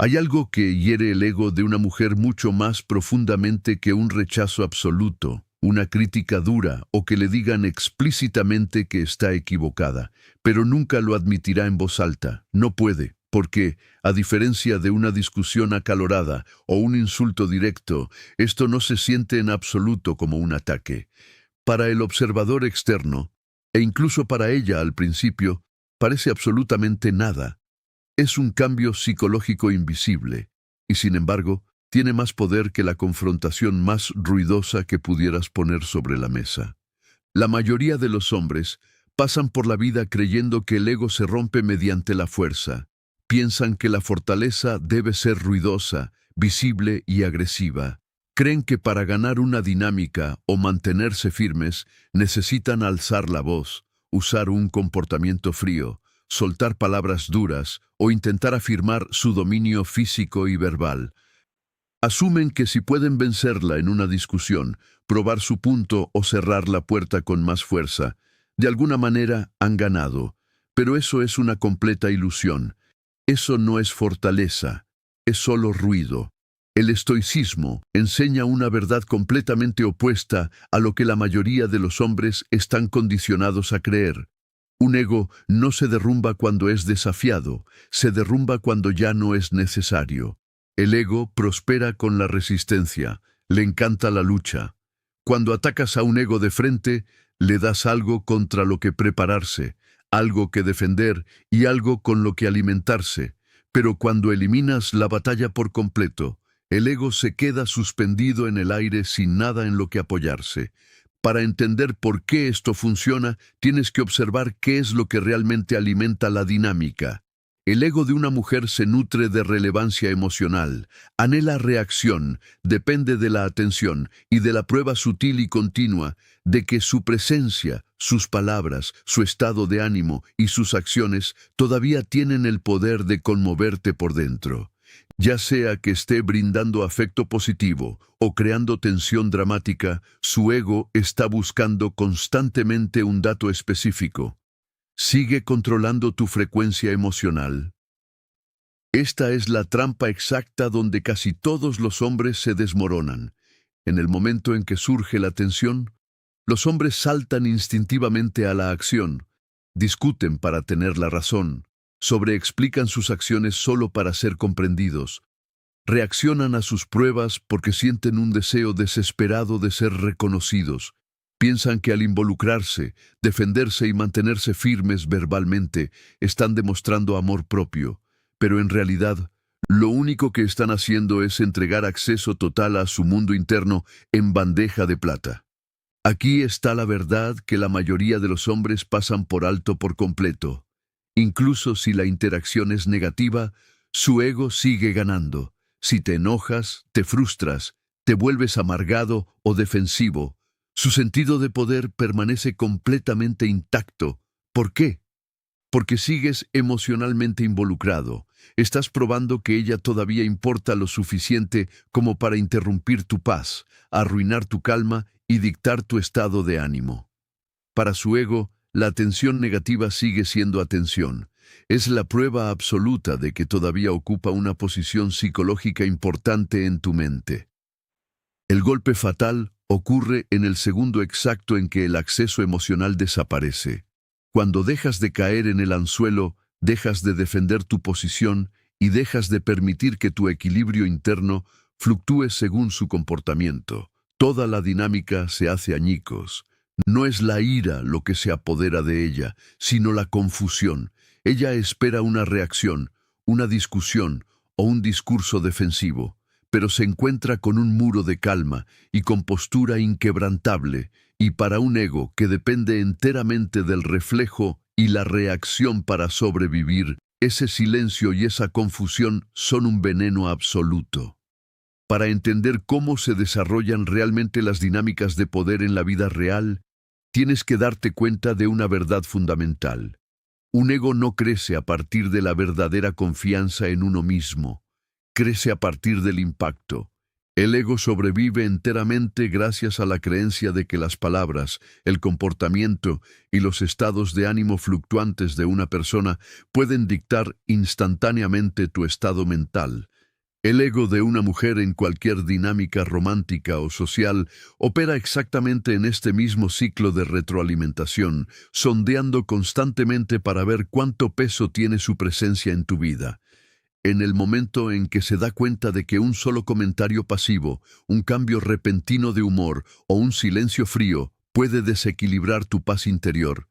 Hay algo que hiere el ego de una mujer mucho más profundamente que un rechazo absoluto, una crítica dura o que le digan explícitamente que está equivocada, pero nunca lo admitirá en voz alta. No puede, porque, a diferencia de una discusión acalorada o un insulto directo, esto no se siente en absoluto como un ataque. Para el observador externo, e incluso para ella al principio, parece absolutamente nada. Es un cambio psicológico invisible, y sin embargo, tiene más poder que la confrontación más ruidosa que pudieras poner sobre la mesa. La mayoría de los hombres pasan por la vida creyendo que el ego se rompe mediante la fuerza. Piensan que la fortaleza debe ser ruidosa, visible y agresiva. Creen que para ganar una dinámica o mantenerse firmes necesitan alzar la voz, usar un comportamiento frío, soltar palabras duras o intentar afirmar su dominio físico y verbal. Asumen que si pueden vencerla en una discusión, probar su punto o cerrar la puerta con más fuerza, de alguna manera han ganado. Pero eso es una completa ilusión. Eso no es fortaleza, es solo ruido. El estoicismo enseña una verdad completamente opuesta a lo que la mayoría de los hombres están condicionados a creer. Un ego no se derrumba cuando es desafiado, se derrumba cuando ya no es necesario. El ego prospera con la resistencia, le encanta la lucha. Cuando atacas a un ego de frente, le das algo contra lo que prepararse, algo que defender y algo con lo que alimentarse. Pero cuando eliminas la batalla por completo, el ego se queda suspendido en el aire sin nada en lo que apoyarse. Para entender por qué esto funciona, tienes que observar qué es lo que realmente alimenta la dinámica. El ego de una mujer se nutre de relevancia emocional, anhela reacción, depende de la atención y de la prueba sutil y continua de que su presencia, sus palabras, su estado de ánimo y sus acciones todavía tienen el poder de conmoverte por dentro. Ya sea que esté brindando afecto positivo o creando tensión dramática, su ego está buscando constantemente un dato específico. Sigue controlando tu frecuencia emocional. Esta es la trampa exacta donde casi todos los hombres se desmoronan. En el momento en que surge la tensión, los hombres saltan instintivamente a la acción, discuten para tener la razón, sobreexplican sus acciones solo para ser comprendidos, reaccionan a sus pruebas porque sienten un deseo desesperado de ser reconocidos. Piensan que al involucrarse, defenderse y mantenerse firmes verbalmente, están demostrando amor propio, pero en realidad, lo único que están haciendo es entregar acceso total a su mundo interno en bandeja de plata. Aquí está la verdad que la mayoría de los hombres pasan por alto por completo. Incluso si la interacción es negativa, su ego sigue ganando. Si te enojas, te frustras, te vuelves amargado o defensivo, su sentido de poder permanece completamente intacto. ¿Por qué? Porque sigues emocionalmente involucrado. Estás probando que ella todavía importa lo suficiente como para interrumpir tu paz, arruinar tu calma y dictar tu estado de ánimo. Para su ego, la atención negativa sigue siendo atención. Es la prueba absoluta de que todavía ocupa una posición psicológica importante en tu mente. El golpe fatal ocurre en el segundo exacto en que el acceso emocional desaparece. Cuando dejas de caer en el anzuelo, dejas de defender tu posición y dejas de permitir que tu equilibrio interno fluctúe según su comportamiento. Toda la dinámica se hace añicos. No es la ira lo que se apodera de ella, sino la confusión. Ella espera una reacción, una discusión o un discurso defensivo, pero se encuentra con un muro de calma y compostura inquebrantable, y para un ego que depende enteramente del reflejo y la reacción para sobrevivir, ese silencio y esa confusión son un veneno absoluto. Para entender cómo se desarrollan realmente las dinámicas de poder en la vida real, tienes que darte cuenta de una verdad fundamental. Un ego no crece a partir de la verdadera confianza en uno mismo, crece a partir del impacto. El ego sobrevive enteramente gracias a la creencia de que las palabras, el comportamiento y los estados de ánimo fluctuantes de una persona pueden dictar instantáneamente tu estado mental, El ego de una mujer en cualquier dinámica romántica o social opera exactamente en este mismo ciclo de retroalimentación, sondeando constantemente para ver cuánto peso tiene su presencia en tu vida. En el momento en que se da cuenta de que un solo comentario pasivo, un cambio repentino de humor o un silencio frío puede desequilibrar tu paz interior,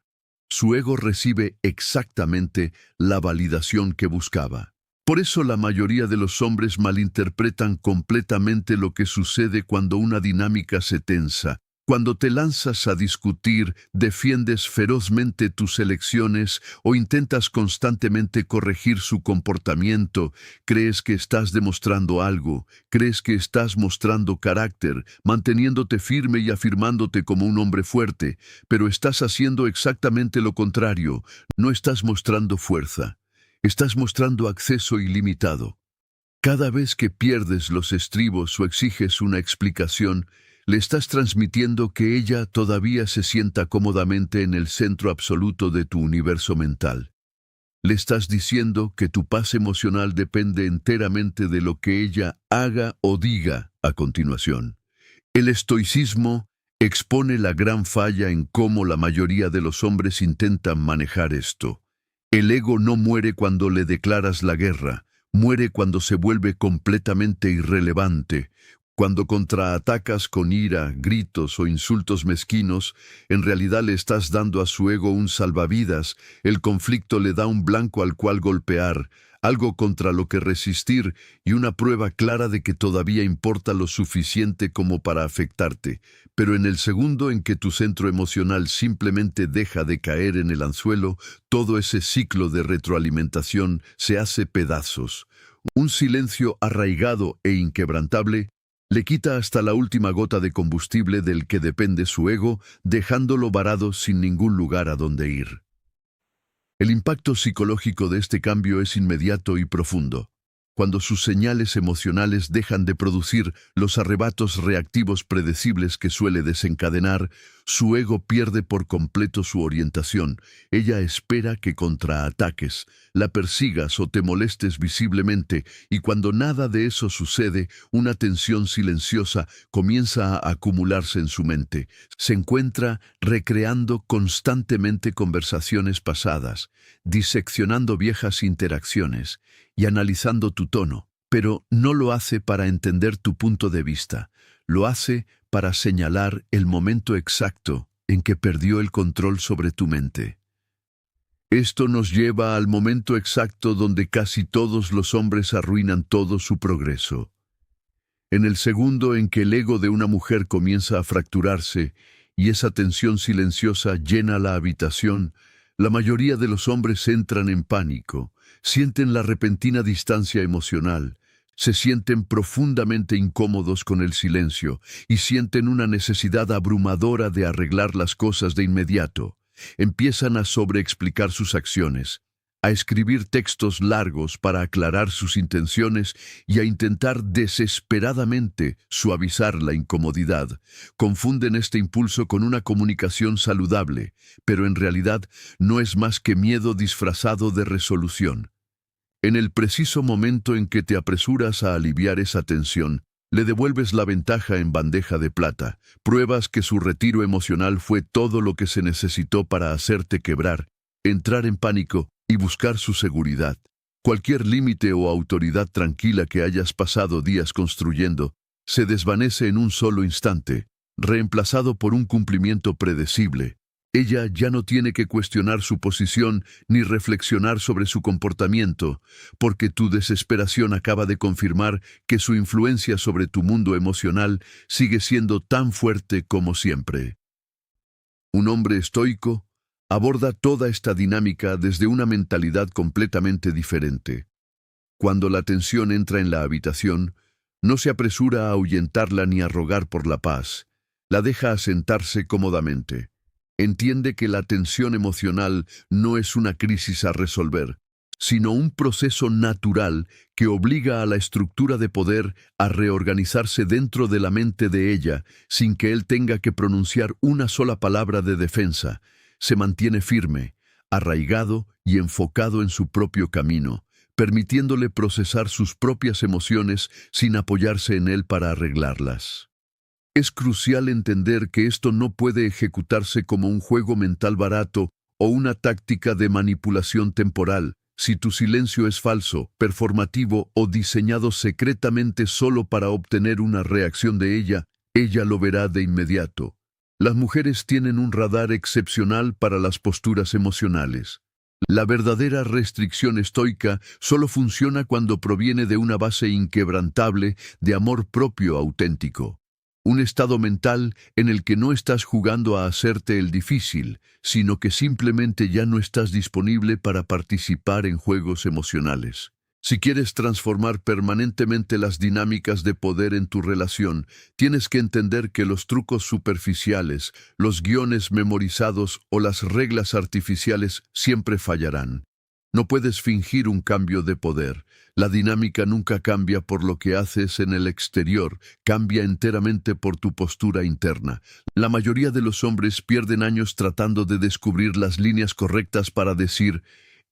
su ego recibe exactamente la validación que buscaba. Por eso la mayoría de los hombres malinterpretan completamente lo que sucede cuando una dinámica se tensa. Cuando te lanzas a discutir, defiendes ferozmente tus elecciones o intentas constantemente corregir su comportamiento, crees que estás demostrando algo, crees que estás mostrando carácter, manteniéndote firme y afirmándote como un hombre fuerte, pero estás haciendo exactamente lo contrario, no estás mostrando fuerza. Estás mostrando acceso ilimitado. Cada vez que pierdes los estribos o exiges una explicación, le estás transmitiendo que ella todavía se sienta cómodamente en el centro absoluto de tu universo mental. Le estás diciendo que tu paz emocional depende enteramente de lo que ella haga o diga a continuación. El estoicismo expone la gran falla en cómo la mayoría de los hombres intentan manejar esto. El ego no muere cuando le declaras la guerra, muere cuando se vuelve completamente irrelevante. Cuando contraatacas con ira, gritos o insultos mezquinos, en realidad le estás dando a su ego un salvavidas, el conflicto le da un blanco al cual golpear, algo contra lo que resistir y una prueba clara de que todavía importa lo suficiente como para afectarte. Pero en el segundo en que tu centro emocional simplemente deja de caer en el anzuelo, todo ese ciclo de retroalimentación se hace pedazos. Un silencio arraigado e inquebrantable le quita hasta la última gota de combustible del que depende su ego, dejándolo varado sin ningún lugar a donde ir. El impacto psicológico de este cambio es inmediato y profundo. Cuando sus señales emocionales dejan de producir los arrebatos reactivos predecibles que suele desencadenar, su ego pierde por completo su orientación. Ella espera que contraataques, la persigas o te molestes visiblemente, y cuando nada de eso sucede, una tensión silenciosa comienza a acumularse en su mente. Se encuentra recreando constantemente conversaciones pasadas, diseccionando viejas interacciones y analizando tu tono, pero no lo hace para entender tu punto de vista, lo hace para señalar el momento exacto en que perdió el control sobre tu mente. Esto nos lleva al momento exacto donde casi todos los hombres arruinan todo su progreso. En el segundo en que el ego de una mujer comienza a fracturarse y esa tensión silenciosa llena la habitación, la mayoría de los hombres entran en pánico, sienten la repentina distancia emocional, se sienten profundamente incómodos con el silencio y sienten una necesidad abrumadora de arreglar las cosas de inmediato. Empiezan a sobreexplicar sus acciones, a escribir textos largos para aclarar sus intenciones y a intentar desesperadamente suavizar la incomodidad. Confunden este impulso con una comunicación saludable, pero en realidad no es más que miedo disfrazado de resolución. En el preciso momento en que te apresuras a aliviar esa tensión, le devuelves la ventaja en bandeja de plata, pruebas que su retiro emocional fue todo lo que se necesitó para hacerte quebrar, entrar en pánico y buscar su seguridad. Cualquier límite o autoridad tranquila que hayas pasado días construyendo se desvanece en un solo instante, reemplazado por un cumplimiento predecible. Ella ya no tiene que cuestionar su posición ni reflexionar sobre su comportamiento, porque tu desesperación acaba de confirmar que su influencia sobre tu mundo emocional sigue siendo tan fuerte como siempre. Un hombre estoico aborda toda esta dinámica desde una mentalidad completamente diferente. Cuando la tensión entra en la habitación, no se apresura a ahuyentarla ni a rogar por la paz, la deja asentarse cómodamente. Entiende que la tensión emocional no es una crisis a resolver, sino un proceso natural que obliga a la estructura de poder a reorganizarse dentro de la mente de ella sin que él tenga que pronunciar una sola palabra de defensa. Se mantiene firme, arraigado y enfocado en su propio camino, permitiéndole procesar sus propias emociones sin apoyarse en él para arreglarlas. Es crucial entender que esto no puede ejecutarse como un juego mental barato o una táctica de manipulación temporal. Si tu silencio es falso, performativo o diseñado secretamente solo para obtener una reacción de ella, ella lo verá de inmediato. Las mujeres tienen un radar excepcional para las posturas emocionales. La verdadera restricción estoica solo funciona cuando proviene de una base inquebrantable de amor propio auténtico. Un estado mental en el que no estás jugando a hacerte el difícil, sino que simplemente ya no estás disponible para participar en juegos emocionales. Si quieres transformar permanentemente las dinámicas de poder en tu relación, tienes que entender que los trucos superficiales, los guiones memorizados o las reglas artificiales siempre fallarán. No puedes fingir un cambio de poder. La dinámica nunca cambia por lo que haces en el exterior, cambia enteramente por tu postura interna. La mayoría de los hombres pierden años tratando de descubrir las líneas correctas para decir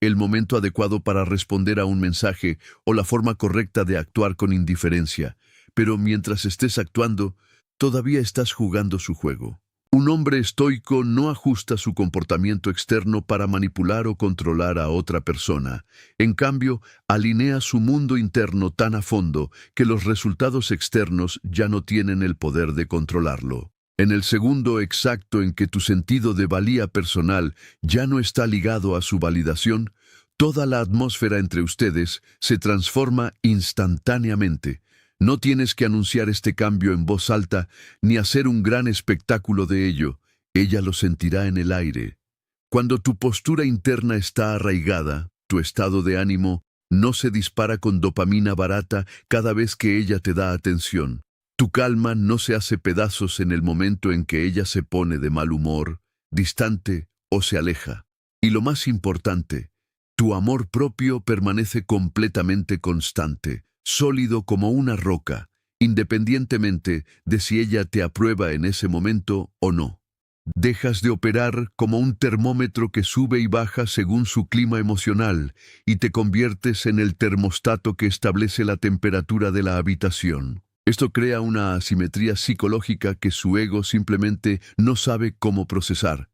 el momento adecuado para responder a un mensaje o la forma correcta de actuar con indiferencia. Pero mientras estés actuando, todavía estás jugando su juego. Un hombre estoico no ajusta su comportamiento externo para manipular o controlar a otra persona. En cambio, alinea su mundo interno tan a fondo que los resultados externos ya no tienen el poder de controlarlo. En el segundo exacto en que tu sentido de valía personal ya no está ligado a su validación, toda la atmósfera entre ustedes se transforma instantáneamente. No tienes que anunciar este cambio en voz alta ni hacer un gran espectáculo de ello. Ella lo sentirá en el aire. Cuando tu postura interna está arraigada, tu estado de ánimo no se dispara con dopamina barata cada vez que ella te da atención. Tu calma no se hace pedazos en el momento en que ella se pone de mal humor, distante o se aleja. Y lo más importante, tu amor propio permanece completamente constante, sólido como una roca, independientemente de si ella te aprueba en ese momento o no. Dejas de operar como un termómetro que sube y baja según su clima emocional y te conviertes en el termostato que establece la temperatura de la habitación. Esto crea una asimetría psicológica que su ego simplemente no sabe cómo procesar.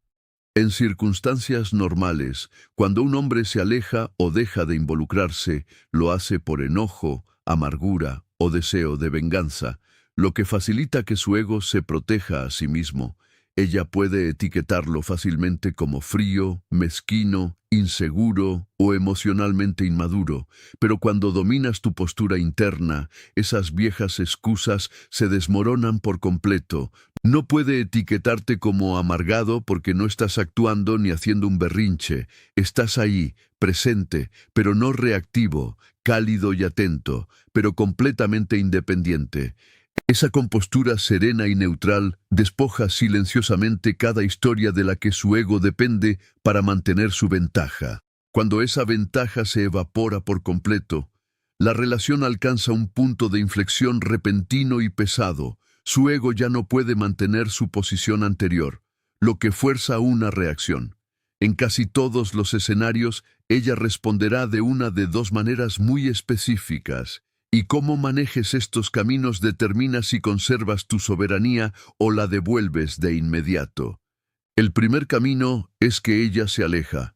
En circunstancias normales, cuando un hombre se aleja o deja de involucrarse, lo hace por enojo, amargura o deseo de venganza, lo que facilita que su ego se proteja a sí mismo. Ella puede etiquetarlo fácilmente como frío, mezquino, inseguro o emocionalmente inmaduro, pero cuando dominas tu postura interna, esas viejas excusas se desmoronan por completo. No puede etiquetarte como amargado porque no estás actuando ni haciendo un berrinche. Estás ahí, presente, pero no reactivo, cálido y atento, pero completamente independiente. Esa compostura serena y neutral despoja silenciosamente cada historia de la que su ego depende para mantener su ventaja. Cuando esa ventaja se evapora por completo, la relación alcanza un punto de inflexión repentino y pesado. Su ego ya no puede mantener su posición anterior, lo que fuerza una reacción. En casi todos los escenarios, ella responderá de una de dos maneras muy específicas. Y cómo manejes estos caminos determina si conservas tu soberanía o la devuelves de inmediato. El primer camino es que ella se aleja.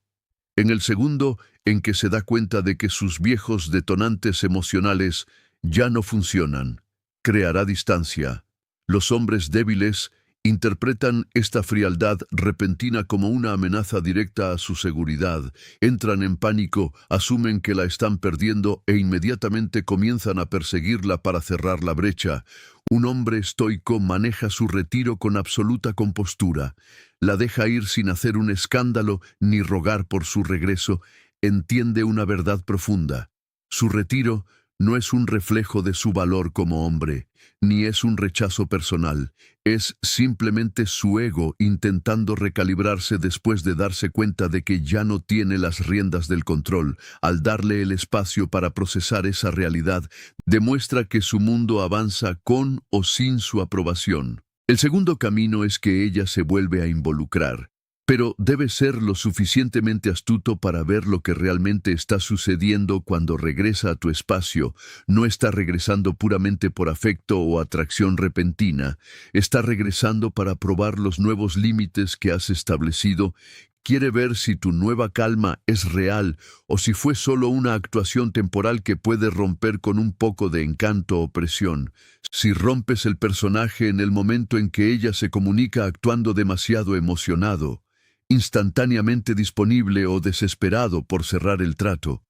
En el segundo, en que se da cuenta de que sus viejos detonantes emocionales ya no funcionan. Creará distancia. Los hombres débiles interpretan esta frialdad repentina como una amenaza directa a su seguridad, entran en pánico, asumen que la están perdiendo e inmediatamente comienzan a perseguirla para cerrar la brecha. Un hombre estoico maneja su retiro con absoluta compostura, la deja ir sin hacer un escándalo ni rogar por su regreso, entiende una verdad profunda. Su retiro no es un reflejo de su valor como hombre, ni es un rechazo personal, es simplemente su ego intentando recalibrarse después de darse cuenta de que ya no tiene las riendas del control. Al darle el espacio para procesar esa realidad, demuestra que su mundo avanza con o sin su aprobación. El segundo camino es que ella se vuelve a involucrar. Pero debes ser lo suficientemente astuto para ver lo que realmente está sucediendo cuando regresa a tu espacio. No está regresando puramente por afecto o atracción repentina. Está regresando para probar los nuevos límites que has establecido. Quiere ver si tu nueva calma es real o si fue solo una actuación temporal que puede romper con un poco de encanto o presión. Si rompes el personaje en el momento en que ella se comunica actuando demasiado emocionado, instantáneamente disponible o desesperado por cerrar el trato,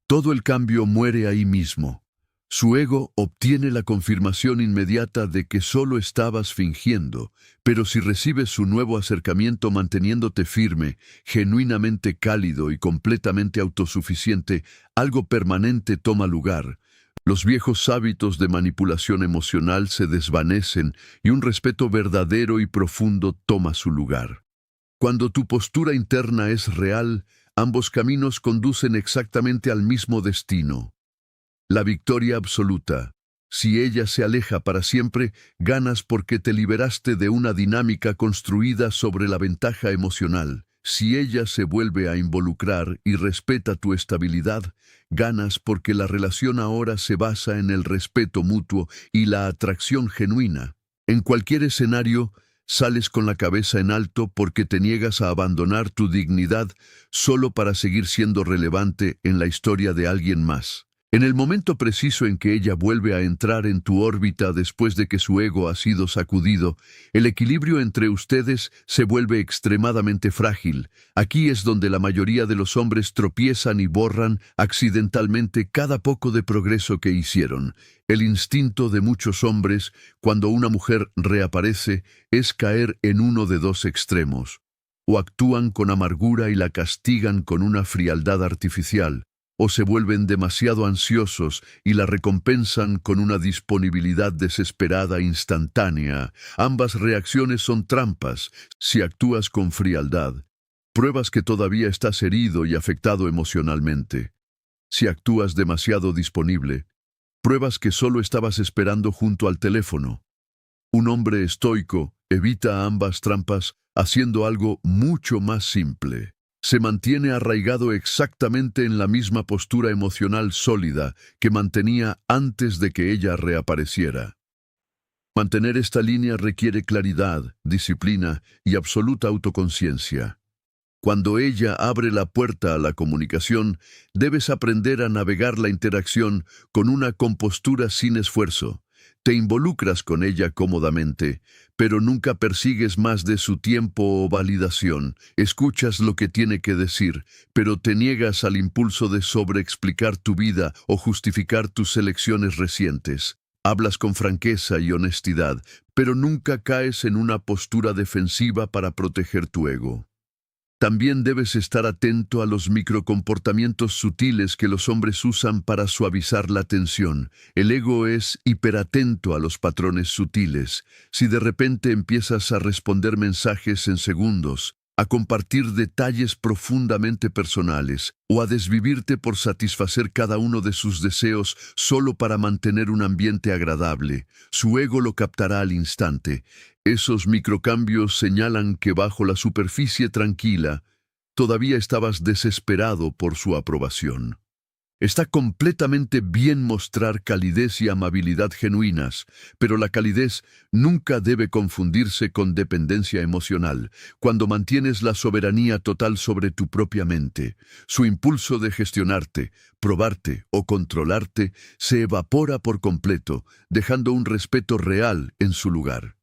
todo el cambio muere ahí mismo. Su ego obtiene la confirmación inmediata de que solo estabas fingiendo, pero si recibes su nuevo acercamiento manteniéndote firme, genuinamente cálido y completamente autosuficiente, algo permanente toma lugar. Los viejos hábitos de manipulación emocional se desvanecen y un respeto verdadero y profundo toma su lugar. Cuando tu postura interna es real, ambos caminos conducen exactamente al mismo destino. La victoria absoluta. Si ella se aleja para siempre, ganas porque te liberaste de una dinámica construida sobre la ventaja emocional. Si ella se vuelve a involucrar y respeta tu estabilidad, ganas porque la relación ahora se basa en el respeto mutuo y la atracción genuina. En cualquier escenario, sales con la cabeza en alto porque te niegas a abandonar tu dignidad solo para seguir siendo relevante en la historia de alguien más. En el momento preciso en que ella vuelve a entrar en tu órbita después de que su ego ha sido sacudido, el equilibrio entre ustedes se vuelve extremadamente frágil. Aquí es donde la mayoría de los hombres tropiezan y borran accidentalmente cada poco de progreso que hicieron. El instinto de muchos hombres, cuando una mujer reaparece, es caer en uno de dos extremos. O actúan con amargura y la castigan con una frialdad artificial, o se vuelven demasiado ansiosos y la recompensan con una disponibilidad desesperada e instantánea. Ambas reacciones son trampas. Si actúas con frialdad, pruebas que todavía estás herido y afectado emocionalmente. Si actúas demasiado disponible, pruebas que solo estabas esperando junto al teléfono. Un hombre estoico evita ambas trampas haciendo algo mucho más simple. Se mantiene arraigado exactamente en la misma postura emocional sólida que mantenía antes de que ella reapareciera. Mantener esta línea requiere claridad, disciplina y absoluta autoconciencia. Cuando ella abre la puerta a la comunicación, debes aprender a navegar la interacción con una compostura sin esfuerzo. Te involucras con ella cómodamente, pero nunca persigues más de su tiempo o validación. Escuchas lo que tiene que decir, pero te niegas al impulso de sobreexplicar tu vida o justificar tus elecciones recientes. Hablas con franqueza y honestidad, pero nunca caes en una postura defensiva para proteger tu ego. También debes estar atento a los microcomportamientos sutiles que los hombres usan para suavizar la tensión. El ego es hiperatento a los patrones sutiles. Si de repente empiezas a responder mensajes en segundos, a compartir detalles profundamente personales o a desvivirte por satisfacer cada uno de sus deseos solo para mantener un ambiente agradable, su ego lo captará al instante. Esos microcambios señalan que bajo la superficie tranquila, todavía estabas desesperado por su aprobación. Está completamente bien mostrar calidez y amabilidad genuinas, pero la calidez nunca debe confundirse con dependencia emocional. Cuando mantienes la soberanía total sobre tu propia mente, su impulso de gestionarte, probarte o controlarte se evapora por completo, dejando un respeto real en su lugar.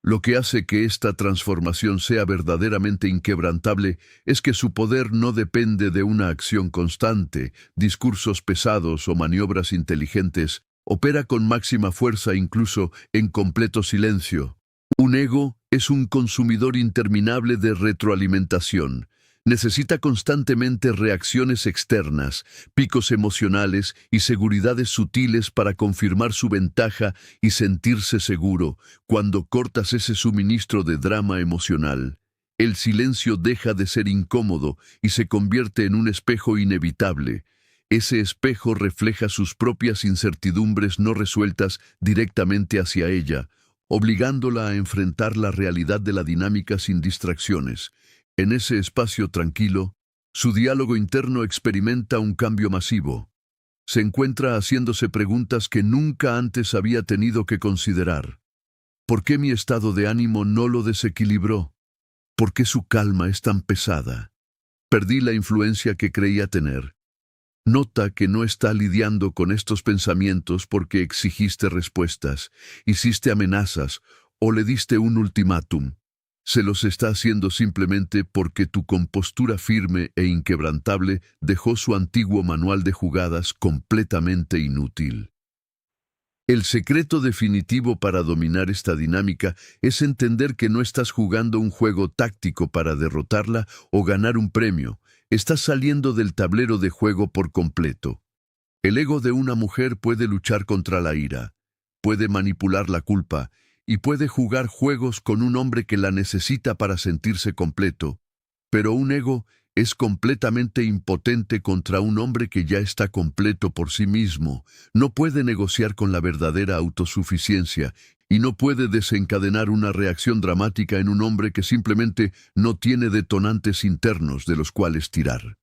Lo que hace que esta transformación sea verdaderamente inquebrantable es que su poder no depende de una acción constante, discursos pesados o maniobras inteligentes. Opera con máxima fuerza incluso en completo silencio. Un ego es un consumidor interminable de retroalimentación. Necesita constantemente reacciones externas, picos emocionales y seguridades sutiles para confirmar su ventaja y sentirse seguro. Cuando cortas ese suministro de drama emocional, el silencio deja de ser incómodo y se convierte en un espejo inevitable. Ese espejo refleja sus propias incertidumbres no resueltas directamente hacia ella, obligándola a enfrentar la realidad de la dinámica sin distracciones. En ese espacio tranquilo, su diálogo interno experimenta un cambio masivo. Se encuentra haciéndose preguntas que nunca antes había tenido que considerar. ¿Por qué mi estado de ánimo no lo desequilibró? ¿Por qué su calma es tan pesada? Perdí la influencia que creía tener. Nota que no está lidiando con estos pensamientos porque exigiste respuestas, hiciste amenazas o le diste un ultimátum. Se los está haciendo simplemente porque tu compostura firme e inquebrantable dejó su antiguo manual de jugadas completamente inútil. El secreto definitivo para dominar esta dinámica es entender que no estás jugando un juego táctico para derrotarla o ganar un premio. Estás saliendo del tablero de juego por completo. El ego de una mujer puede luchar contra la ira, puede manipular la culpa y puede jugar juegos con un hombre que la necesita para sentirse completo. Pero un ego es completamente impotente contra un hombre que ya está completo por sí mismo. No puede negociar con la verdadera autosuficiencia y no puede desencadenar una reacción dramática en un hombre que simplemente no tiene detonantes internos de los cuales tirar.